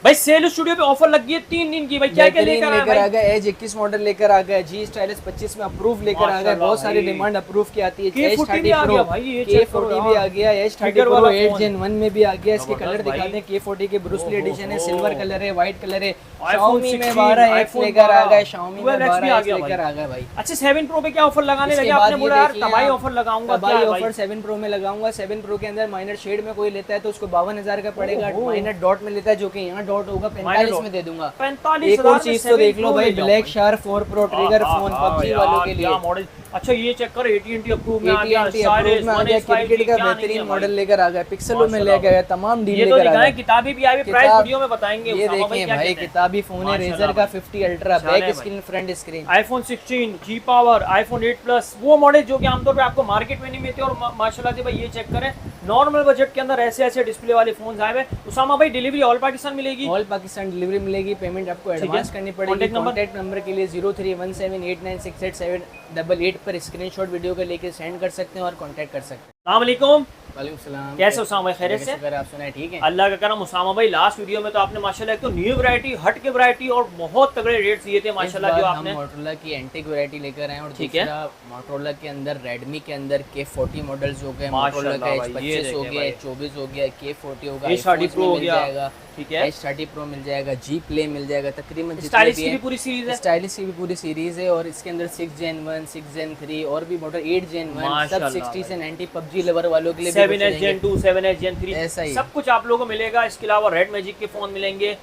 भाई cell studio पे offer लगी है 3 दिन की। भाई क्या क्या लेकर आ गया एज 21 मॉडल लेकर आ गया, जी स्टाइलिश 25 में अप्रूव लेकर आ गया, बहुत सारी डिमांड अप्रूव की आती है। K40 भी आ गया भाई, ये K40 भी आ गया, H30 Pro 8 Gen 1 में भी आ गया। इसके कलर दिखाते हैं, K40 के ब्रूसली एडिशन है, सिल्वर कलर है, व्हाइट कलर है। Xiaomi में 12X लेकर आ गया, Xiaomi में 12X लेकर आ गया भाई। अच्छा 7 Pro पे क्या ऑफर लगाने लगे आपने? बोला यार तबाही ऑफर लगाऊंगा, तबाही ऑफर 7 Pro में लगाऊंगा। 7 Pro के अंदर माइनर शेड में कोई लेता है तो उसको 52,000 का पड़ेगा, माइनर डॉट में लेता है जो कि यहाँ डॉट होगा 45 में दे दूंगा। 45,000। एक और चीज तो देख लो भाई, black shark 4 Pro trigger phone PUBG वालों के लिए मॉडल। अच्छा ये चेक कर, AT&T अप्रूव में आ गया, क्रिकेट का बेहतरीन मॉडल लेकर आ गया, पिक्सेलों में लेकर आया, तमाम डील लेकर आ गया। किताबी भी आई, प्राइस वीडियो में बताएंगे। ये देखिए भाई किताबी फोन है, रेजर का 50 ultra, back screen front screen, iPhone 16 G power, iPhone 8 plus, वो मॉडल जो कि आमतौर पे आपको मार्केट में नहीं मिलते। और माशाल्लाह से भाई ये चेक करें, नॉर्मल बजट के अंदर ऐसे ऐसे डिस्प्ले वाले फोन आए हुए। उसामा भाई डिलीवरी ऑल पाकिस्तान मिलेगी? ऑल पाकिस्तान डिलीवरी मिलेगी, पेमेंट आपको एडवांस करनी पड़ेगी। कॉन्टैक्ट नंबर के लिए 0317896888 पर स्क्रीनशॉट वीडियो का लेके सेंड कर सकते हैं और कांटेक्ट कर सकते हैं। अस्सलाम वालेकुम। वालेकुम सलाम। कैसे उसामा भाई? खैरियत से? आप सुनाए ठीक है? अल्लाह का करम। उसामा भाई लास्ट वीडियो में तो आपने माशाल्लाह एक तो न्यू वैरायटी, हट के वैरायटी और बहुत तगड़े रेट्स दिए थे माशाल्लाह जो आपने। मोटरोला की एंटीक वैरायटी लेकर आए और दूसरा मोटरोला के अंदर रेडमी के अंदर K40 मॉडल्स हो गए, मोटरोला का H25 हो गया, H24 हो गया, K40 होगा, H30 Pro हो गया, ठीक है, H30 Pro मिल जाएगा, G Play मिल जाएगा, तकरीबन स्टाइलिश की भी पूरी सीरीज है, स्टाइलिश की भी पूरी सीरीज है। और इसके अंदर 6 Gen 1, 6 Gen 3 और भी मॉडल 8 Gen 1 सब 60 से 90 पबजी लवर वालों के लिए 7S Gen 2, 7S Gen 3 ऐसा ही सब कुछ आप लोगों को मिलेगा। इसके अलावा रेड मैजिक के फोन मिलेंगे,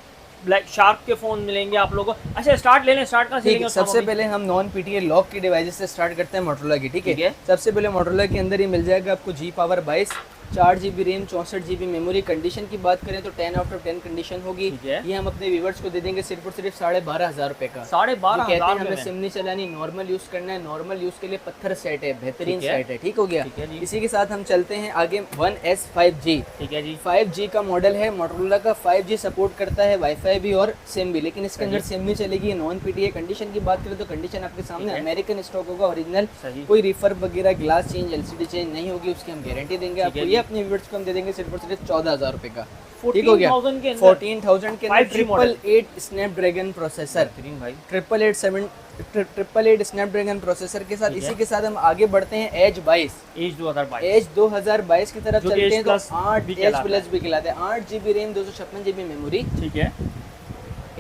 ब्लैक शार्क के फोन मिलेंगे आप लोगों को। अच्छा स्टार्ट ले लें, स्टार्ट कहां से लेंगे? सबसे पहले हम नॉन PTA लॉक की डिवाइसेस से स्टार्ट करते हैं मोटरोला की, ठीक है? सबसे पहले मोटरोला के अंदर ही मिल जाएगा आपको G power 22, 4GB RAM, 64GB memory. Condition की बात करें तो 10 आउट ऑफ 10 कंडीशन होगी। ये हम अपने व्यूअर्स को दे देंगे सिर्फ और सिर्फ 12,500 रुपए का। 12,500 कहते हैं हमें सिम नहीं चलानी, नॉर्मल यूज करना है। नॉर्मल यूज के लिए पत्थर सेट है, बेहतरीन सेट है, ठीक हो गया। इसी के साथ हम चलते हैं आगे 1S 5G, ठीक है जी। 5G का मॉडल है मोटरोला का। 5G सपोर्ट करता है वाईफाई भी और सिम भी, लेकिन इसके अंदर सिम नहीं चलेगी। नॉन PTA कंडीशन की बात करें तो कंडीशन आपके सामने अमेरिकन स्टॉक होगा, ओरिजिनल, कोई रिफर्ब वगैरह, ग्लास चेंज, LCD चेंज नहीं होगी, उसकी हम गारंटी देंगे आपको। ये अपने व्यूअर्स को हम दे देंगे सिर्फ और सिर्फ 14,000 रुपए का, ठीक हो गया। 14,000 के अंदर 888 स्नैपड्रैगन प्रोसेसर, 888 स्नैपड्रैगन प्रोसेसर के साथ। इसी के साथ हम आगे बढ़ते हैं एज 2022 की तरफ चलते हैं तो 8H प्लस भी खिलाते हैं। 8GB रैम, 256GB मेमोरी, ठीक है।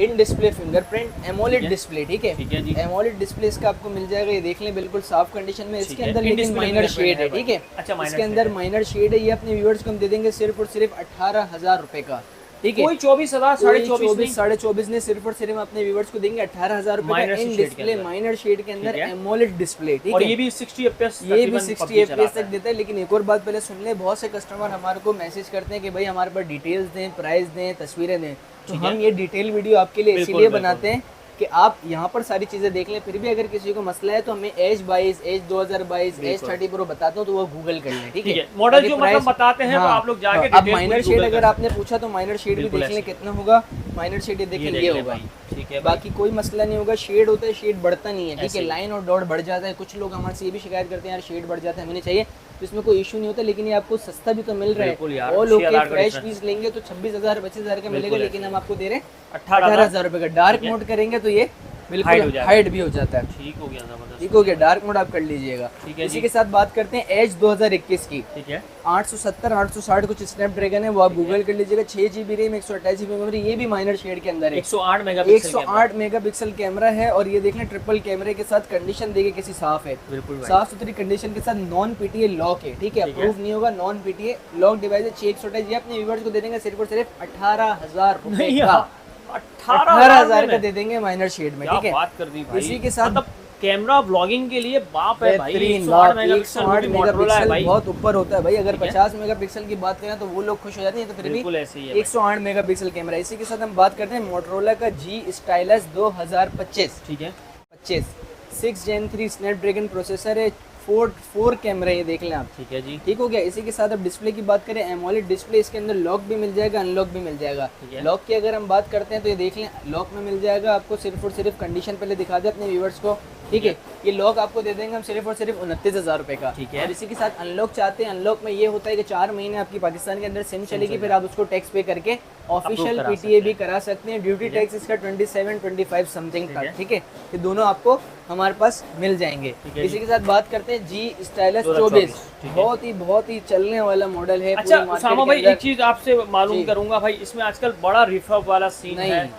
In display fingerprint AMOLED display, ठीक है जी। एमोलेड डिस्प्ले इसका आपको मिल जाएगा, ये देख लें बिल्कुल साफ कंडीशन में। इसके अंदर लेकिन माइनर शेड है, ठीक है? अच्छा, इसके अंदर माइनर शेड है। ये अपने व्यूअर्स को हम दे देंगे सिर्फ और सिर्फ 18,000 रुपए का, ठीक है? कोई 24,000, 24,500 ने सिर्फ और सिर्फ अपने व्यूअर्स को देंगे 18,000 रुपए का। इन डिस्प्ले माइनर शेड के अंदर एमोलेड डिस्प्ले, ठीक है? और ये भी 60 FPS, ये भी 60 FPS तक देता है। लेकिन एक और बात पहले सुन ले, बहुत से कस्टमर हमारे को मैसेज करते हैं कि भाई हमारे पास डिटेल्स दें, प्राइस दें, तस्वीरें दें। तो हम ये डिटेल वीडियो आपके लिए इसीलिए बनाते हैं कि आप यहाँ पर सारी चीजें देख लें। फिर भी अगर किसी को मसला है तो हमें H 2022, H30 Pro बताता हूँ तो वो गूगल कर लें, ठीक है? मॉडल जो मतलब बताते हैं तो आप लोग जाके अब माइनर शेड अगर आपने पूछा तो माइनर शेड भी देख लें कितना होगा। माइनर शेड ये देखें, ये होगा, ठीक है? बाकी कोई मसला नहीं होगा। शेड होता है, शेड बढ़ता नहीं है, ठीक है? लाइन और डॉट बढ़ जाता है। कुछ लोग हमारे से ये भी शिकायत करते हैं यार शेड बढ़ जाता है, हमें नहीं चाहिए, तो इसमें कोई इशू नहीं होता। लेकिन ये आपको सस्ता भी तो मिल रहा है। और लोग फ्रेश पीस लेंगे तो 26,000 25,000 का मिलेगा, लेकिन हम आपको दे रहे हैं 18,000 रुपए का। डार्क मोड करेंगे तो ये बिल्कुल हाइड भी हो जाता है, ठीक हो गया, जबरदस्त, ठीक हो गया। डार्क मोड आप कर लीजिएगा, ठीक है? इसी के साथ बात करते हैं एज 2021 की, ठीक है? 870 860 कुछ स्नैपड्रैगन है, वो आप गूगल कर लीजिएगा। 6GB रैम, 128GB मेमोरी, ये भी माइनर शेड के अंदर है। 108 मेगापिक्सल कैमरा है। और ये देख लें ट्रिपल कैमरे के साथ। कंडीशन देखिए कैसी साफ है, साफ सुथरी कंडीशन के साथ। नॉन PTA लॉक है, ठीक है? अप्रूव नहीं होगा, नॉन PTA लॉक डिवाइस है। 128 ये अपने व्यूअर्स को दे देंगे सिर्फ और सिर्फ 18,000 रुपए का। 18,000 का दे देंगे माइनर शेड में, ठीक है? बात कर दी भाई। इसी के साथ मतलब कैमरा व्लॉगिंग के लिए बाप है भाई। 108 मेगापिक्सल बहुत ऊपर होता है भाई। अगर 50 मेगापिक्सल की बात करें तो वो लोग खुश हो जाते हैं, तो फिर भी 108 मेगापिक्सल कैमरा। इसी के साथ हम बात करते हैं मोटरोला का G स्टाइलस 2025, ठीक है? 25 6 Gen 3 स्नैपड्रैगन प्रोसेसर है। 4 कैमरे ये देख लें आप, ठीक है जी, ठीक हो गया। इसी के साथ अब डिस्प्ले की बात करें, एमोलेड डिस्प्ले। इसके अंदर लॉक भी मिल जाएगा, अनलॉक भी मिल जाएगा। लॉक की अगर हम बात करते हैं तो ये देख लें, लॉक में मिल जाएगा आपको सिर्फ और सिर्फ। कंडीशन पहले दिखा दे अपने व्यूअर्स को। ठीक है। ये लॉक आपको दे देंगे हम सिर्फ और सिर्फ 29,000 रुपए का। ठीक है। और इसी के साथ अनलॉक चाहते हैं, अनलॉक में ये होता है कि 4 महीने आपकी पाकिस्तान के अंदर सिम चलेगी, फिर आप उसको टैक्स पे करके ऑफिशियल करा पीटीए भी करा सकते हैं। ड्यूटी टैक्स इसका 27-25 समथिंग का, ठीक है। ये दोनों आपको हमारे पास मिल जाएंगे। इसी के साथ बात करते हैं जी स्टाइलस 24, बहुत ही चलने वाला मॉडल है। अच्छा उसामा भाई, एक चीज आपसे मालूम करूंगा भाई, इसमें आजकल बड़ा रिफर्ब वाला सीन है,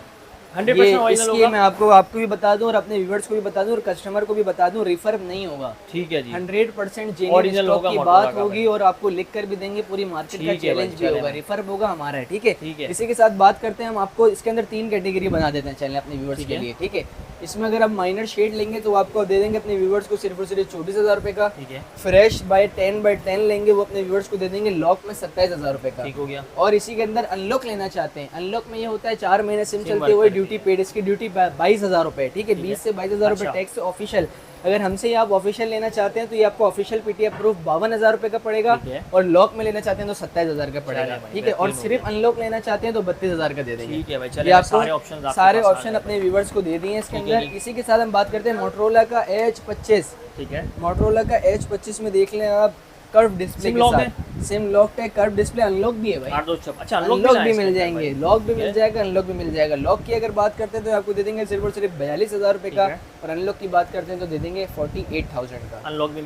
100% ओरिजिनल होगा? मैं आपको भी बता दूं और अपने व्यूअर्स को भी बता दूं और कस्टमर को भी बता दूं, रिफर्ब नहीं होगा। ठीक है जी, 100% जेन्युइन स्टॉक की बात होगी और आपको लिख कर भी देंगे, पूरी मार्केट का चैलेंज भी होगा। रिफर्ब होगा हमारा है, ठीक है। इसी के साथ बात करते हैं हम आपको इसके अंदर 3 कैटेगरी बना देते हैं चैनल अपने व्यूअर्स के लिए, ठीक है। इसमें अगर आप माइनर शेड लेंगे तो आपको दे देंगे अपने व्यूअर्स को सिर्फ और सिर्फ 24,000 रुपए का। ठीक है। फ्रेश बाय 10x10 लेंगे वो अपने व्यूअर्स को दे देंगे लॉक में 27,000 रुपए का। ठीक हो गया। और इसी के अंदर अनलॉक लेना चाहते हैं, अनलॉक में ये होता है 4 महीने सिम चलते हुए ड्यूटी पेड, इसकी ड्यूटी 22,000 रुपए, ठीक है। 20 से 22,000 रुपए टैक्स ऑफिशियल। अगर हमसे ये आप ऑफिशियल लेना चाहते हैं तो ये आपको ऑफिशियल पीटीए प्रूफ 52,000 रुपए का पड़ेगा, और लॉक में लेना चाहते हैं तो 27,000 का पड़ेगा, ठीक है। और सिर्फ अनलॉक लेना चाहते हैं तो 32,000 का दे देंगे। ठीक है भाई, चलिए सारे ऑप्शन अपने व्यूवर्स को दे दिए इसके अंदर। इसी के साथ हम बात करते हैं मोटरोला का H25, ठीक है। मोटरोला का H25 में देख लें आप, कर्व डिस्प्ले के साथ सिम लॉक है, कर्व डिस्प्ले, अनलॉक भी है भाई। अच्छा, अनलॉक भी मिल जाएंगे, लॉक भी मिल जाएगा, अनलॉक भी मिल जाएगा। लॉक की अगर बात करते हैं तो आपको दे देंगे सिर्फ और सिर्फ 42,000 रुपए का, और अनलॉक की बात करते हैं तो दे देंगे 48,000 का। अनलॉक भी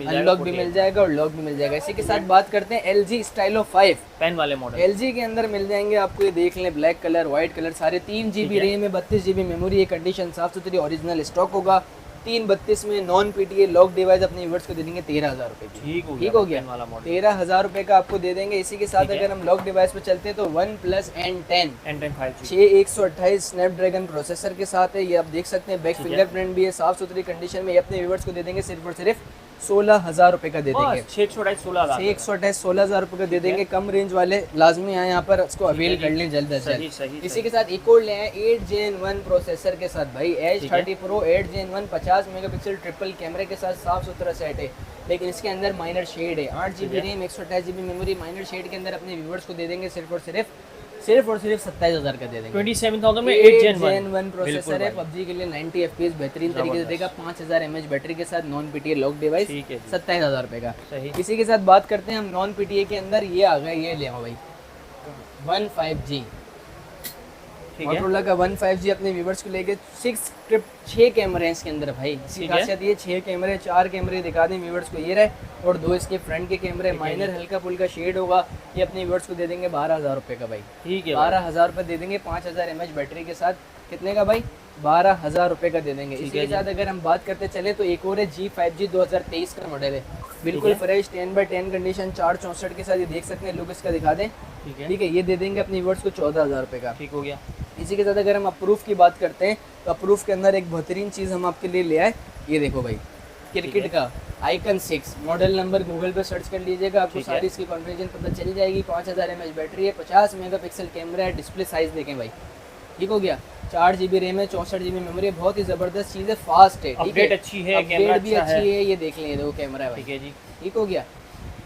मिल जाएगा और लॉक भी मिल जाएगा। इसी के साथ बात करते हैं LG स्टाइलो 5 पेन वाले मॉडल। LG के अंदर मिल जाएंगे आपको, ये देख लें, ब्लैक कलर, व्हाइट कलर, सारे 3 GB रैम है, 32 GB मेमोरी है, कंडीशन साफ सुथरी ओरिजिनल स्टॉक होगा। 332 में नॉन पीटीए लॉक डिवाइस अपने व्यूअर्स को दे देंगे 13,000 रुपए की। ठीक हो गया, 13,000 रुपए का आपको दे देंगे। इसी के साथ अगर हम लॉक डिवाइस पे चलते हैं तो OnePlus N10 6128 स्नैपड्रैगन प्रोसेसर के साथ है। ये आप देख सकते हैं, बैक फिंगरप्रिंट भी है, साफ सुथरी कंडीशन में। ये अपने व्यूअर्स को दे देंगे सिर्फ और सिर्फ 16,000 रुपए का दे देंगे। 628 16,000 रुपए का दे देंगे। कम रेंज वाले लाजमी आए यहाँ पर, इसको अवेल कर लें जल्द से जल्द। इसी के साथ एक और ले आए 8Gen1 प्रोसेसर के साथ भाई, H30 Pro 8Gen1 50 megapixel triple कैमरे के साथ साफ सुथरा सेट है, लेकिन इसके अंदर माइनर शेड है। 8 GB RAM 128 GB memory minor shade के अंदर अपने व्यूअर्स को दे देंगे सिर्फ और सिर्फ 27,000 का दे देंगे। 27,000 में 8Gen1 प्रोसेसर है, पबजी के लिए 90 FPS बेहतरीन तरीके से देगा, 5000 mAh बैटरी के साथ, नॉन पीटीए लॉक डिवाइस, 27,000 रुपए का। इसी के साथ बात करते हैं हम नॉन पीटीए के अंदर, ये आ गया, ये ले आओ भाई 15G मोटरोला का 15G अपने व्यूवर्स को लेके 6 कैमरे हैं इसके अंदर भाई। इसकी खासियत ये 6 कैमरे, 4 कैमरे दिखा दें व्यूवर्स को, ये रहे, और 2 इसके फ्रंट के कैमरे, माइनर हल्का फुल्का शेड होगा। ये अपने व्यूवर्स को दे देंगे 12,000 रुपए का भाई। ठीक है, 12,000 रुपए दे देंगे 5000 mAh बैटरी के साथ। कितने का भाई? 12,000 रुपए का दे देंगे। इसी के साथ अगर हम बात करते चले तो एक और है G5G 2023 का मॉडल है, बिल्कुल फ्रेश 10x10 कंडीशन, 464 के साथ। ये देख सकते हैं, लुक इसका दिखा दें, ठीक है। ये दे देंगे अपने व्यूअर्स को 14,000 रुपए का। ठीक हो गया। इसी के साथ अगर हम अप्रूव की बात करते हैं तो अप्रूव के अंदर एक बेहतरीन चीज़ हम आपके लिए ले आए, ये देखो भाई, क्रिकेट का आइकन 6 मॉडल नंबर गूगल पे सर्च कर लीजिएगा, आपको सारी इसकी कॉन्फ़िगरेशन पता चल जाएगी। 5000 mAh बैटरी है, 50 मेगापिक्सल कैमरा है, डिस्प्ले साइज देखें भाई, ठीक हो गया। 4 GB रैम है, 64 GB मेमोरी है, बहुत ही ज़बरदस्त चीज़ है, फास्ट है, अपडेट अच्छी है, अपडेट भी अच्छी है। ये देख लें, देखो कैमरा है भाई, ठीक है जी, ठीक हो गया।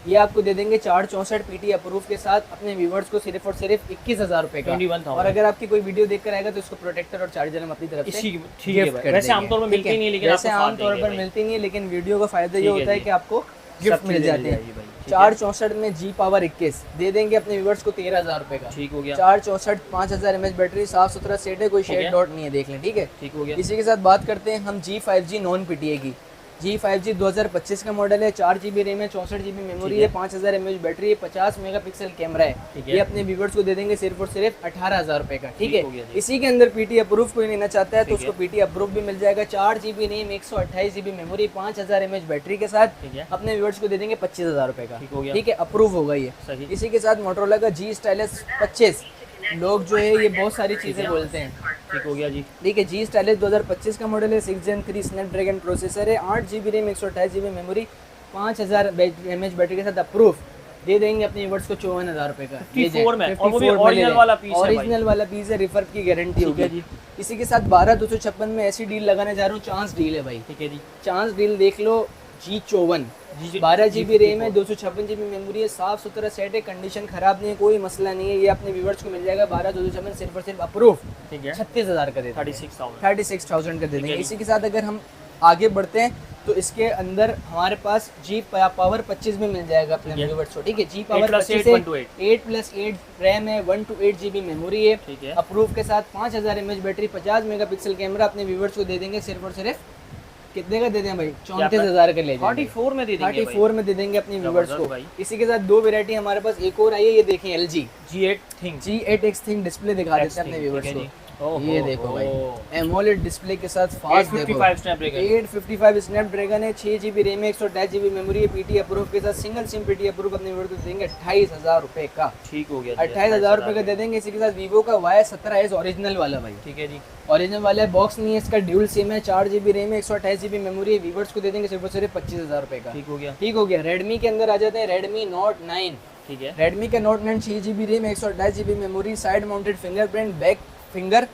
ये आपको दे देंगे 464 PT अप्रूव के साथ अपने व्यूवर्स को सिर्फ और सिर्फ 21,000 रुपए का। और अगर आपकी कोई वीडियो देखकर आएगा तो इसको प्रोटेक्टर और चार्जर हम अपनी तरफ से गिफ्ट कर देंगे। वैसे आमतौर पर मिलती नहीं है, लेकिन वैसे आमतौर पर मिलती नहीं है, लेकिन वीडियो का फायदा ये होता है कि आपको गिफ्ट मिल जाते हैं। 464 में G Power 21 दे देंगे अपने व्यूवर्स को 13,000 रुपए का। ठीक हो गया। 464 5000 mAh बैटरी, साफ सुथरा सेट है, कोई शेड डॉट नहीं है, देख लें, ठीक है, ठीक हो गया। इसी के साथ बात करते हैं हम G5G नॉन पीटीए की। G5G 2025 का मॉडल है, 4 GB रैम है, 64 GB मेमोरी है, 5000 mAh बैटरी है, 50 मेगापिक्सल कैमरा है। ये अपने व्यूवर्स को दे देंगे सिर्फ और सिर्फ 18,000 रुपए का। ठीक है, इसी के अंदर पीटी अप्रूव कोई लेना चाहता है तो उसको पीटी अप्रूव भी मिल जाएगा। 4 GB RAM, 128 GB memory, 5000 mAh battery के साथ अपने व्यूवर्स को दे देंगे 25,000 रुपए का। ठीक है, अप्रूव होगा ये। इसी के साथ मोटरोला का G स्टाइलस 25, लोग जो है ये बहुत सारी चीज़ें बोलते हैं, ठीक हो गया जी। ठीक है, G स्टाइलस 2025 का मॉडल है, 6 Gen 3 स्नैपड्रैगन प्रोसेसर है, 8 GB RAM, 128 GB memory, 5000 mAh battery के साथ अप्रूव दे देंगे अपने व्यूअर्स को 54,000 रुपए का। 54 में, और वो भी ओरिजिनल वाला पीस है, ओरिजिनल वाला पीस है, रिफर्ब की गारंटी होगी। इसी के साथ 12,256 में ऐसी डील लगाने जा रहा हूँ, चांस डील है भाई, ठीक है जी, चांस डील देख लो। G54 12 GB रैम है, 256 GB मेमोरी है, साफ सुथरा सेट है, कंडीशन खराब नहीं है, कोई मसला नहीं है। ये अपने व्यूवर्स को मिल जाएगा 12,256 सिर्फ और सिर्फ अप्रूव, ठीक है, 36,000 का दे देंगे, 36,000 का दे देंगे। इसी के साथ अगर हम आगे बढ़ते हैं तो इसके अंदर हमारे पास जी पावर 25 में मिल जाएगा अपने व्यूअर्स को, ठीक है। जी पावर 25 है, 8+8 रैम है, 128 GB मेमोरी है, अप्रूव के साथ 5000 mAh बैटरी, 50 मेगापिक्सल कैमरा अपने व्यूअर्स को दे देंगे सिर्फ और सिर्फ कितने का दे दें भाई, 34,000 का ले जाएंगे, 34 में दे देंगे, 34 में दे देंगे अपने व्यूअर्स को। इसी के साथ दो वेरायटी हमारे पास एक और आई है, ये देखें LG G8X थिंग डिस्प्ले दिखा देते हैं अपने व्यूअर्स को। ये देखो भाई एमोलेड डिस्प्ले के साथ फास्ट 855 स्नैपड्रैगन है, 6 GB रैम है, 128 GB मेमोरी है, PT अप्रूव के साथ सिंगल सिम PT अप्रूव अपने व्यूअर्स को देंगे 28,000 रुपए का। ठीक हो गया, 28,000 रुपए का दे देंगे। इसी के साथ वीवो का Y17s ओरिजिनल वाला भाई, ठीक है जी, ओरिजिनल वाला है, बॉक्स नहीं है इसका, ड्यूल सिम है, 4 GB रैम है, 128 GB मेमोरी है, व्यूअर्स को दे देंगे सिर्फ और सिर्फ 25,000 रुपए का। ठीक हो गया, ठीक हो गया। रेडमी के अंदर आ जाते हैं, रेडमी नोट 9, ठीक है, रेडमी का note 9 6 GB RAM, 128 GB memory, side mounted fingerprint, back finger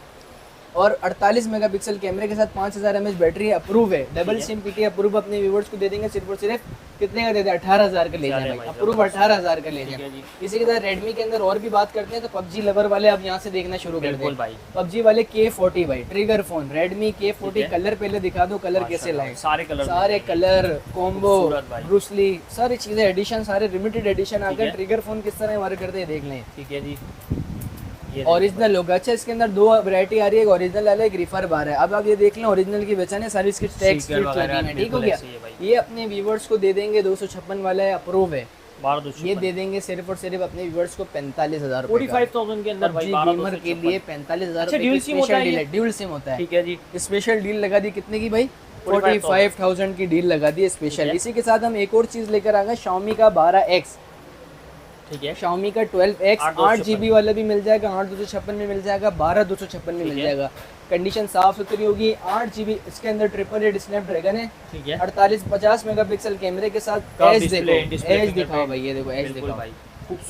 और 48 मेगापिक्सल कैमरे के साथ 5000 mAh बैटरी अप्रूव है, डबल सिम PT अप्रूव अपने व्यूअर्स को दे देंगे सिर्फ और सिर्फ कितने का दे दें, 18,000 का ले जाए भाई, अप्रूव 18,000 का ले जाए। इसी के साथ रेडमी के अंदर और भी बात करते हैं तो PUBG लवर वाले आप यहाँ से देखना शुरू कर दें भाई, PUBG वाले K40 भाई, trigger phone Redmi K40, colour पहले दिखा दो, कलर कैसे लाए, सारे कलर कॉम्बो, ब्रूसली, सारी चीजें एडिशन, सारे लिमिटेड एडिशन आ गए। ट्रिगर फोन किस तरह हमारे करते हैं देख लें, ठीक है जी, ओरिजिनल होगा। अच्छा इसके अंदर दो वैरायटी आ रही है, एक ओरिजिनल वाला है, एक रिफर बार है। अब आप ये देख लें ओरिजिनल की बेचन है, सारी इसकी टैक्स लगी है, ठीक हो गया। ये अपने व्यूअर्स को दे देंगे 256 वाला है, अप्रूव है, ये दे देंगे सिर्फ और सिर्फ अपने व्यूअर्स को 45,000 45,000 के अंदर भाई, गेमर के लिए 45,000 ड्यूल सिम होता है, ठीक है जी। स्पेशल डील लगा दी कितने की भाई, 45,000 की डील लगा दी स्पेशल। इसी के साथ हम एक और चीज लेकर आ गए, Xiaomi का 12X, ठीक है, Xiaomi का 12X 8 GB वाला भी मिल जाएगा, 8/256 में मिल जाएगा, 12/256 में मिल जाएगा। कंडीशन साफ सुथरी होगी, 8 GB इसके अंदर 888 स्नैपड्रैगन है, ठीक है, 48-50 मेगापिक्सल कैमरे के साथ। एज देखो, एज दिखाओ भाई, ये देखो एज दिखाओ भाई,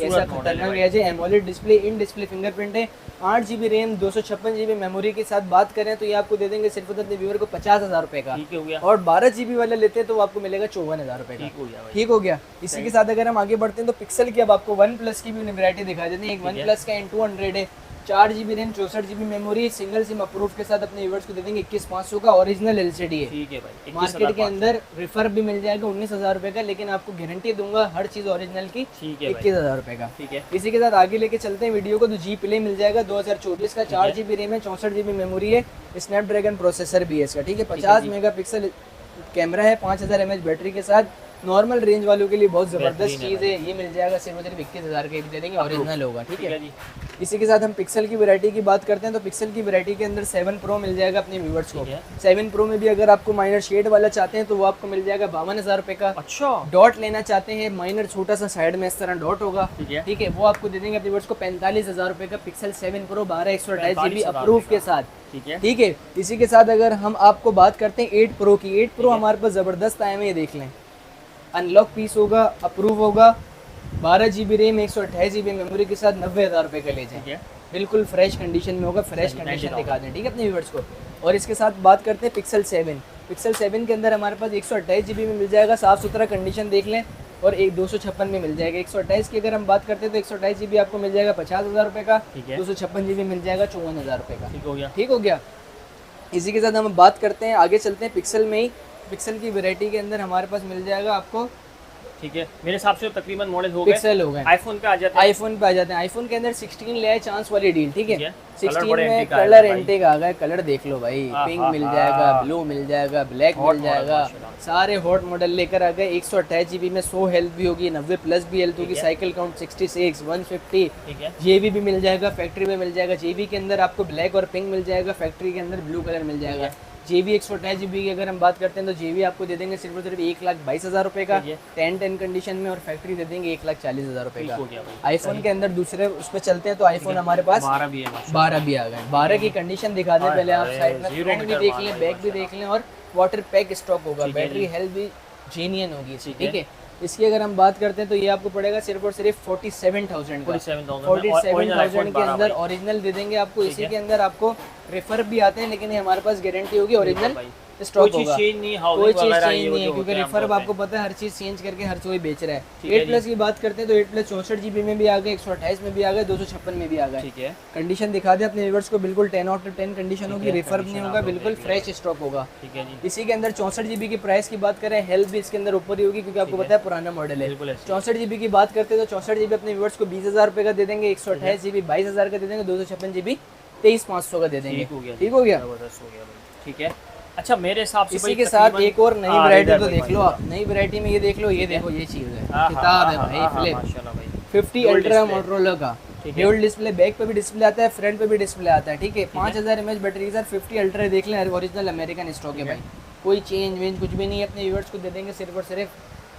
ऐसा खतरनाक एज है, AMOLED display, in display fingerprint है, 8 GB रैम, 256 GB मेमोरी के साथ बात करें तो ये आपको दे देंगे सिर्फ अपने व्यूअर को 50,000 रुपए का, और 12 GB वाला लेते हैं तो आपको मिलेगा 54,000 रुपए का। ठीक हो गया। इसी के साथ अगर हम आगे बढ़ते हैं तो पिक्सल की अब आपको OnePlus की भी वैरायटी दिखा देते हैं। एक OnePlus का N200 है, 4 GB RAM, 64 GB memory, single SIM approve के साथ अपने व्यूअर्स को दे देंगे 21,500 का, ओरिजिनल LCD है, ठीक है भाई। मार्केट के अंदर रिफर भी मिल जाएगा 19,000 रुपए का, लेकिन आपको गारंटी दूंगा हर चीज ओरिजिनल की, 21,000 रुपए का, ठीक है। इसी के साथ आगे लेके चलते हैं वीडियो को, तो G Play मिल जाएगा 2024 का, 4 GB रैम है, 64 GB मेमोरी है, स्नैपड्रैगन प्रोसेसर भी है इसका, ठीक है, 50 मेगापिक्सल कैमरा है, 5000 mAh बैटरी के साथ। नॉर्मल रेंज वालों के लिए बहुत ज़बरदस्त चीज़ है, ये मिल जाएगा सिर्फ 21,000 के भी दे देंगे, ओरिजिनल होगा, ठीक है। इसी के साथ हम पिक्सल की वैरायटी की बात करते हैं तो पिक्सल की वैरायटी के अंदर 7 Pro मिल जाएगा अपने व्यूअर्स को। 7 Pro में भी अगर आपको माइनर शेड वाला चाहते हैं तो वो आपको मिल जाएगा 52,000 रुपए का। अच्छा, डॉट लेना चाहते हैं, माइनर छोटा सा साइड में इस तरह डॉट होगा, ठीक है, वो आपको दे देंगे अपने व्यूअर्स को 45,000 रुपए का पिक्सल 7 Pro 12/128 GB अप्रूव के साथ, ठीक है। इसी के साथ अगर हम आपको बात करते हैं 8 Pro की, 8 Pro हमारे पास ज़बरदस्त आए हैं, ये देख लें, अनलॉक पीस होगा, अप्रूव होगा, 12 GB रैम, 128 GB मेमोरी के साथ 90,000 रुपए का ले जाएं, बिल्कुल फ्रेश कंडीशन में होगा, फ्रेश कंडीशन दिखा दें, ठीक है, अपने व्यूअर्स को। और इसके साथ बात करते हैं पिक्सल 7, पिक्सल 7 के अंदर हमारे पास 128 GB में मिल जाएगा, साफ सुथरा कंडीशन देख लें, और एक 256 में मिल जाएगा। 128 की अगर हम बात करते हैं तो 128 GB आपको मिल जाएगा 50,000 रुपए का, 256 GB मिल जाएगा 54,000 रुपए का, ठीक हो गया। इसी के साथ हम बात करते हैं, आगे चलते हैं पिक्सल में ही, पिक्सल की वैरायटी के अंदर हमारे पास मिल जाएगा आपको, ठीक है, मेरे हिसाब से तकरीबन मॉडल हो गए, पिक्सल हो गए, आईफोन पे आ जाते हैं, आईफोन पे आ जाते हैं। आईफोन के अंदर 16 ले आए चांस वाली डील, ठीक है, 16 में कलर एंटेक आ गए, कलर देख लो भाई, पिंक मिल जाएगा, ब्लू मिल जाएगा, ब्लैक मिल जाएगा, सारे हॉट मॉडल लेकर आ गए। 128 GB में 100 हेल्थ भी होगी, 90+ भी हेल्थ होगी, साइकिल काउंट 66, 150, JB भी मिल जाएगा, फैक्ट्री में मिल जाएगा। JB के अंदर आपको ब्लैक और पिंक मिल जाएगा, फैक्ट्री के अंदर ब्लू कलर मिल जाएगा। JB 128 GB की अगर हम बात करते हैं तो JB आपको दे देंगे सिर्फ और सिर्फ 1,22,000 रुपए का, 10 कंडीशन में, और फैक्ट्री दे देंगे 1,40,000 रुपए का। आईफोन के अंदर दूसरे उस पर चलते हैं तो आईफोन हमारे पास 12 भी आ गए। 12 की कंडीशन दिखा दें पहले आप, साइड में फ्रंट भी देख लें, बैक भी देख लें, और वाटर पैक स्टॉक होगा, बैटरी हेल्थ भी जेन्युइन होगी, ठीक है। इसकी अगर हम बात करते हैं तो ये आपको पड़ेगा सिर्फ और सिर्फ 47,000 का, 47,000 के अंदर ओरिजिनल दे देंगे आपको। इसी के अंदर आपको रेफर भी आते हैं, लेकिन ये हमारे पास गारंटी होगी ओरिजिनल स्टॉक चीज होगा, चेंज नहीं, कोई हाउसिंग चीज वगैरह चेंज ये वो नहीं है, जो क्योंकि होते हैं रिफर्ब आमतौर पे। आपको पता है हर चीज चेंज करके हर कोई बेच रहा है। ठीक है 8 प्लस की बात करते हैं तो 8 प्लस 64 GB में भी आ गए, 128 में भी आ गए, 256 में भी आ गए। ठीक है कंडीशन दिखा दे अपने व्यूअर्स को, बिल्कुल 10 आउट ऑफ 10 कंडीशन होगी, है, रिफर्ब condition नहीं आप होगा, लोग बिल्कुल देख फ्रेश स्टॉक होगा। ठीक है जी, इसी के अंदर 64 GB की प्राइस की बात करें, हेल्थ भी इसके अंदर ऊपर ही होगी क्योंकि आपको पता है पुराना मॉडल है। बिल्कुल ऐसे। 64 GB की बात करते हैं तो 64 GB अपने व्यूअर्स को 20,000 रुपये का दे देंगे, 128 GB 22,000 का दे देंगे, 256 GB 23,500 का दे देंगे। ठीक हो गया, ठीक हो गया। जबरदस्त हो गया भाई। ठीक है, अच्छा मेरे हिसाब से इसी भाई के साथ तकरीबन- एक और नई हाँ, वैरायटी इधर तो भाई, देख लो माशाल्लाह। आप। नई वैरायटी में ये देख लो, ये देखो ये चीज़ है, हाँ, किताब है हाँ, भाई, हाँ, फ्लिप माशाल्लाह भाई। 50 Dual अल्ट्रा display। मोटरोला का ठीक है। ड्यूल डिस्प्ले, बैक पे भी डिस्प्ले आता है, फ्रंट पे भी डिस्प्ले आता है। ठीक है, 5000 mAh बैटरी के साथ 50 अल्ट्रा देख लें, ओरिजिनल अमेरिकन स्टॉक है भाई, कोई चेंज वेंज कुछ भी नहीं है। अपने व्यूअर्स को दे देंगे सिर्फ और सिर्फ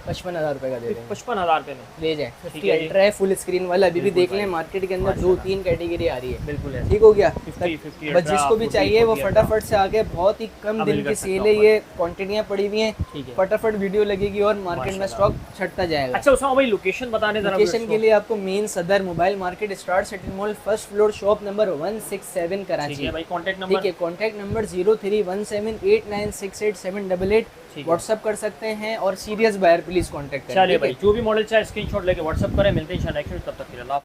55,000 रुपये का दे देंगे, 55,000 रुपये में ले जाए। ठीक 50 है जी। अल्ट्रा है, फुल स्क्रीन वाला, अभी भी बिल्कुल देख लें भाई। मार्केट के अंदर 2-3 कैटेगरी आ रही है। बिल्कुल है। ठीक हो गया। 50 बस जिसको भी 40, चाहिए वो 40 फटाफट से आके, बहुत ही कम दिन अवेल की कर सेल सकता है हूँ ये, क्वांटिटियाँ पड़ी हुई हैं, ठीक है। फटाफट वीडियो लगेगी और मार्केट में स्टॉक छटता जाएगा। अच्छा उसमें भाई लोकेशन बताने जरा लोकेशन के लिए आपको मेन सदर mobile market, star city mall, first floor, shop number 167 ठीक कराची। है भाई, कॉन्टैक्ट ठीक नंबर है, कॉन्टैक्ट नंबर 031789688788, ठीक है। व्हाट्सअप कर सकते हैं, और सीरियस बायर प्लीज कॉन्टैक्ट करें। चलिए ठीक है? भाई, जो भी मॉडल चाहे स्क्रीनशॉट लेके व्हाट्सअप करें। मिलते हैं इंशाल्लाह नेक्स्ट वीक, तब तक के लिए अल्लाह।